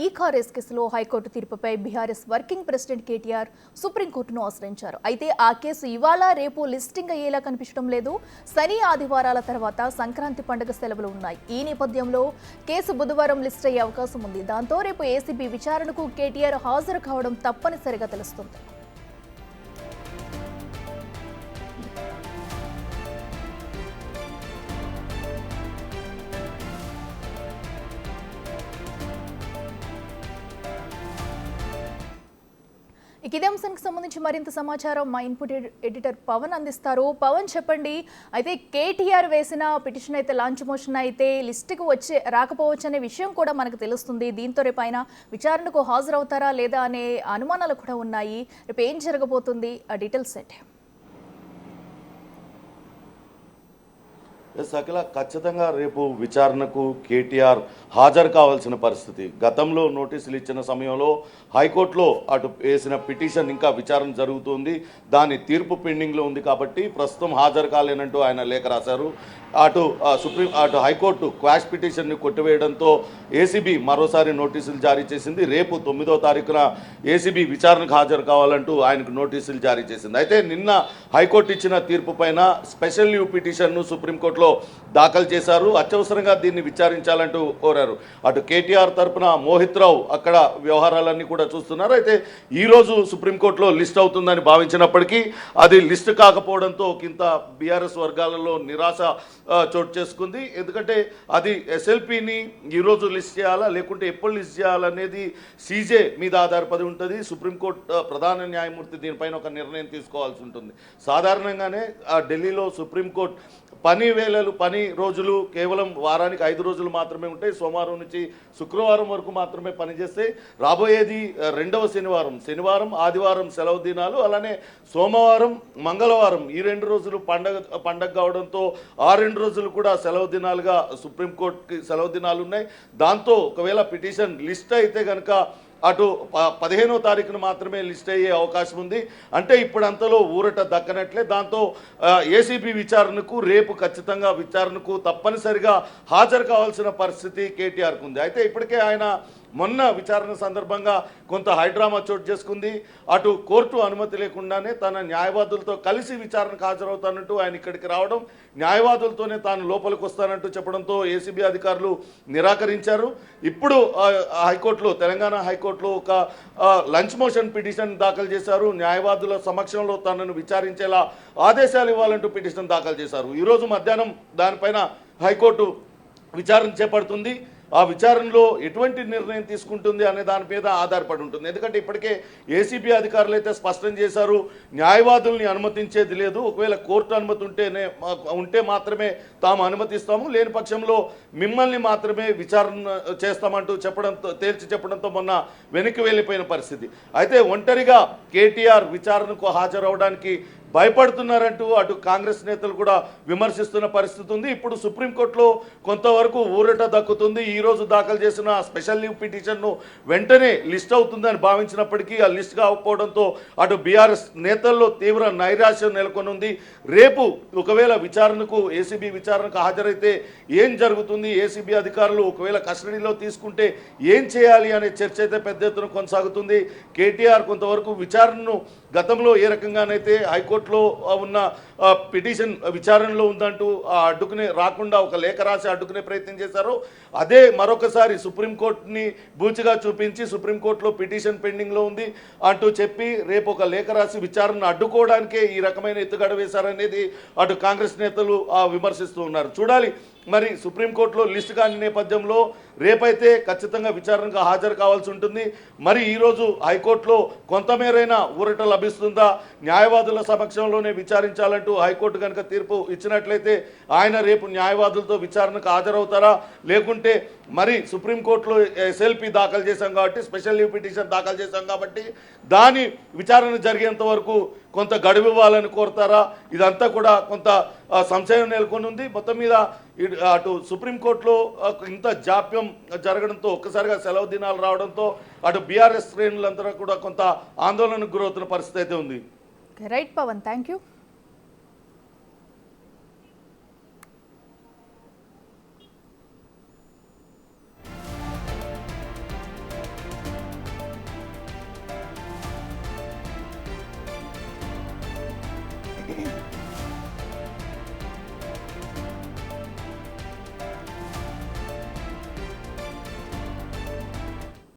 ఈ కారేస్ కేసులో హైకోర్టు తీర్పుపై బీఆర్ఎస్ వర్కింగ్ ప్రెసిడెంట్ కేటీఆర్ సుప్రీంకోర్టును ఆశ్రయించారు. అయితే ఆ కేసు ఇవాళ రేపు లిస్టింగ్ అయ్యేలా కనిపించడం లేదు. శని ఆదివారాల తర్వాత సంక్రాంతి పండుగ సెలవులు ఉన్నాయి. ఈ నేపథ్యంలో కేసు బుధవారం లిస్ట్ అయ్యే అవకాశం ఉంది. దాంతో రేపు ఏసీబీ విచారణకు కేటీఆర్ హాజరు కావడం తప్పనిసరిగా తెలుస్తుంది. ఇదే అంశానికి సంబంధించి మరింత సమాచారం మా ఇన్పుట్ ఎడిటర్ పవన్ అందిస్తారు. పవన్, చెప్పండి. అయితే కేటీఆర్ వేసిన పిటిషన్ అయితే లాంచ్ మోషన్ అయితే లిస్టుకు రాకపోవచ్చు అనే విషయం కూడా మనకు తెలుస్తుంది. దీంతో రేపు ఆయన విచారణకు హాజరవుతారా లేదా అనే అనుమానాలు కూడా ఉన్నాయి. రేపు ఏం జరగబోతుంది, ఆ డీటెయిల్స్ ఏంటి? సకల ఖచ్చితంగా రేపు విచారణకు కేటీఆర్ హాజరు కావాల్సిన పరిస్థితి. గతంలో నోటీసులు ఇచ్చిన సమయంలో హైకోర్టులో అటు వేసిన పిటిషన్ ఇంకా విచారణ జరుగుతుంది, దాని తీర్పు పెండింగ్లో ఉంది కాబట్టి ప్రస్తుతం హాజరు కాలేనంటూ ఆయన లేఖ రాశారు. అటు హైకోర్టు క్వాష్ పిటిషన్ని కొట్టివేయడంతో ఏసీబీ మరోసారి నోటీసులు జారీ చేసింది. రేపు 9వ తారీఖున ఏసీబీ విచారణకు హాజరు కావాలంటూ ఆయనకు నోటీసులు జారీ చేసింది. అయితే నిన్న హైకోర్టు ఇచ్చిన తీర్పు పైన స్పెషల్ లీవ్ పిటిషన్ను సుప్రీంకోర్టులో దాఖలు చేశారు. అత్యవసరంగా దీన్ని విచారించాలంటూ కోరారు. అటు కేటీఆర్ తరపున మోహిత్ రావు అక్కడ వ్యవహారాలన్నీ కూడా చూస్తున్నారు. అయితే ఈరోజు సుప్రీంకోర్టులో లిస్ట్ అవుతుందని భావించినప్పటికీ అది లిస్ట్ కాకపోవడంతో ఇంత బీఆర్ఎస్ వర్గాలలో నిరాశ చోటు చేసుకుంది. ఎందుకంటే అది ఎస్ఎల్పిని ఈరోజు లిస్ట్ చేయాలా లేకుంటే ఎప్పుడు లిస్ట్ చేయాలనేది సీజే మీద ఆధారపడి ఉంటుంది. సుప్రీంకోర్టు ప్రధాన న్యాయమూర్తి దీనిపైన ఒక నిర్ణయం తీసుకోవాల్సి ఉంటుంది. సాధారణంగానే ఢిల్లీలో సుప్రీంకోర్టు పని రోజులు కేవలం వారానికి 5 రోజులు మాత్రమే ఉంటాయి. సోమవారం నుంచి శుక్రవారం వరకు మాత్రమే పనిచేస్తే రాబోయేది 2వ శనివారం ఆదివారం సెలవు దినాలు, అలానే సోమవారం మంగళవారం ఈ 2 రోజులు పండగ కావడంతో ఆ 2 రోజులు కూడా సెలవు దినాలుగా సుప్రీంకోర్టుకి సెలవు దినాలు ఉన్నాయి. దాంతో ఒకవేళ పిటిషన్ లిస్ట్ అయితే కనుక అటు 15వ తారీఖున మాత్రమే లిస్ట్ అయ్యే అవకాశం ఉంది. అంటే ఇప్పుడు అంతలో ఊరట దక్కనట్లే. దాంతో ఏసీబీ విచారణకు రేపు ఖచ్చితంగా విచారణకు తప్పనిసరిగా హాజరు కావాల్సిన పరిస్థితి కేటీఆర్కు ఉంది. అయితే ఇప్పటికే ఆయన మొన్న విచారణ సందర్భంగా కొంత హైడ్రామా చోటు చేసుకుంది. అటు కోర్టు అనుమతి లేకుండానే తన న్యాయవాదులతో కలిసి విచారణకు హాజరవుతానంటూ ఆయన ఇక్కడికి రావడం, న్యాయవాదులతోనే తాను లోపలికి వస్తానంటూ చెప్పడంతో ఏసీబీ అధికారులు నిరాకరించారు. ఇప్పుడు హైకోర్టులో తెలంగాణ హైకోర్టులో ఒక లంచ్ మోషన్ పిటిషన్ దాఖలు చేశారు. న్యాయవాదుల సమక్షంలో తనను విచారించేలా ఆదేశాలు ఇవ్వాలంటూ పిటిషన్ దాఖలు చేశారు. ఈరోజు మధ్యాహ్నం దానిపైన హైకోర్టు విచారణ చేపడుతుంది. ఆ విచారణలో ఎటువంటి నిర్ణయం తీసుకుంటుంది అనే దాని మీద ఆధారపడి ఉంటుంది. ఎందుకంటే ఇప్పటికే ఏసీబీ అధికారులు అయితే స్పష్టం చేశారు, న్యాయవాదుల్ని అనుమతించేది లేదు. ఒకవేళ కోర్టు అనుమతి ఉంటే మాత్రమే తాము అనుమతిస్తాము, లేని పక్షంలో మిమ్మల్ని మాత్రమే విచారణ చేస్తామంటూ తేల్చి చెప్పడంతో మొన్న వెనక్కి వెళ్ళిపోయిన పరిస్థితి. అయితే ఒంటరిగా కేటీఆర్ విచారణకు హాజరవడానికి భయపడుతున్నారంటూ అటు కాంగ్రెస్ నేతలు కూడా విమర్శిస్తున్న పరిస్థితి ఉంది. ఇప్పుడు సుప్రీంకోర్టులో కొంతవరకు ఊరట దక్కుతుంది. ఈరోజు దాఖలు చేసిన స్పెషల్ లీవ్ పిటిషన్ను వెంటనే లిస్ట్ అవుతుందని భావించినప్పటికీ ఆ లిస్ట్ కాకపోవడంతో అటు బీఆర్ఎస్ నేతల్లో తీవ్ర నైరాశ్యం నెలకొనుంది. రేపు ఒకవేళ ఏసీబీ విచారణకు హాజరైతే ఏం జరుగుతుంది, ఏసీబీ అధికారులు ఒకవేళ కస్టడీలో తీసుకుంటే ఏం చేయాలి అనే చర్చ అయితే పెద్ద ఎత్తున కొనసాగుతుంది. కేటీఆర్ కొంతవరకు విచారణను గతంలో ఏ రకంగానైతే హైకోర్టులో ఉన్న పిటిషన్ విచారణలో ఉందంటూ అడ్డుకునే రాకుండా ఒక లేఖ రాసి అడ్డుకునే ప్రయత్నం చేశారో అదే మరొకసారి సుప్రీంకోర్టుని బూచిగా చూపించి సుప్రీంకోర్టులో పిటిషన్ పెండింగ్లో ఉంది అంటూ చెప్పి రేపు ఒక లేఖ రాసి విచారణను అడ్డుకోవడానికే ఈ రకమైన ఎత్తుగడ వేశారనేది అటు కాంగ్రెస్ నేతలు విమర్శిస్తూ ఉన్నారు. చూడాలి మరి సుప్రీంకోర్టులో లిస్టు కాని నేపథ్యంలో రేపైతే ఖచ్చితంగా విచారణకు హాజరు కావాల్సి ఉంటుంది. మరి ఈరోజు హైకోర్టులో కొంతమేరైనా ఊరట లభిస్తుందా, న్యాయవాదుల సమక్షంలోనే విచారించాలంటూ హైకోర్టు కనుక తీర్పు ఇచ్చినట్లయితే ఆయన రేపు న్యాయవాదులతో విచారణకు హాజరవుతారా, లేకుంటే మరి సుప్రీంకోర్టులో ఎస్ఎల్పి దాఖలు చేశాం కాబట్టి స్పెషల్ లీవ్ పిటిషన్ దాఖలు చేశాం కాబట్టి దాని విచారణ జరిగేంత వరకు కొంత గడువు ఇవ్వాలని కోరుతారా, ఇదంతా కూడా కొంత సంశయం నెలకొని ఉంది. మొత్తం మీద అటు సుప్రీంకోర్టులో ఇంత జాప్యం జరగడంతో ఒక్కసారిగా సెలవు దినాలు రావడంతో అటు బీఆర్ఎస్ శ్రేణులందరూ కూడా కొంత ఆందోళనకు గురవుతున్న పరిస్థితి అయితే ఉంది. Right Pawan, thank you.